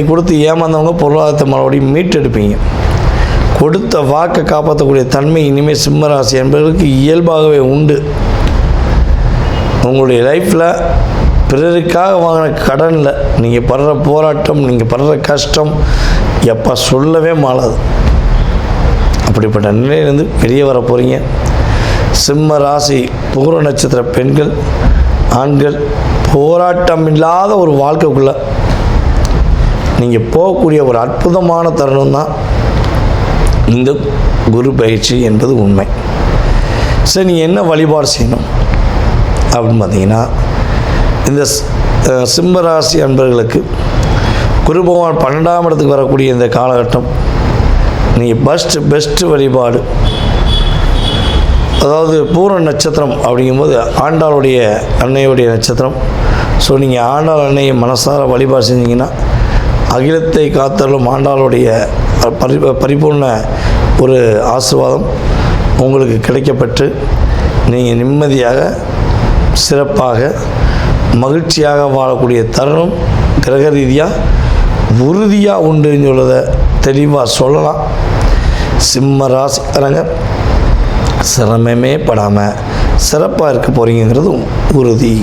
கொடுத்து ஏமாந்தவங்க பொருளாதாரத்தை மறுபடியும் மீட்டெடுப்பீங்க. கொடுத்த வாக்கை காப்பாற்றக்கூடிய தன்மை இனிமேல் சிம்மராசி என்பவர்களுக்கு இயல்பாகவே உண்டு. உங்களுடைய லைஃப்பில் பிறருக்காக வாங்கின கடனில் நீங்கள் படுற போராட்டம், நீங்கள் படுற கஷ்டம் எப்போ சொல்லவே மாளாது. அப்படிப்பட்ட நிலையிலேருந்து வெளியே வர போகிறீங்க. சிம்ம ராசி பூர நட்சத்திர பெண்கள், ஆண்கள் போராட்டம் இல்லாத ஒரு வாழ்க்கைக்குள்ளே நீங்கள் போகக்கூடிய ஒரு அற்புதமான தருணம் தான் இந்த குரு பயிற்சி என்பது உண்மை. சரி, நீங்கள் என்ன வழிபாடு செய்யணும் அப்படின்னு பார்த்தீங்கன்னா, இந்த சிம்மராசி அன்பர்களுக்கு குரு பகவான் 12ஆம் இடத்துக்கு வரக்கூடிய இந்த காலகட்டம் நீங்கள் பெஸ்ட்டு வழிபாடு, அதாவது பூர நட்சத்திரம் அப்படிங்கும்போது ஆண்டாளுடைய அன்னையுடைய நட்சத்திரம். ஸோ நீங்கள் ஆண்டாள் அன்னையை மனசார வழிபாடு செஞ்சீங்கன்னா அகிலத்தை காத்தலும் ஆண்டாளுடைய பரிபூர்ண ஒரு ஆசீர்வாதம் உங்களுக்கு கிடைக்கப்பட்டு நீங்கள் நிம்மதியாக சிறப்பாக மகிழ்ச்சியாக வாழக்கூடிய தருணம் கிரக ரீதியாக உறுதியாக உண்டுன்னு சொல்லதை தெளிவாக சொல்லலாம். சிம்ம ராசிக்காரங்க சிரமமே படாமல் சிறப்பாக இருக்க போகிறீங்கிறது உறுதி.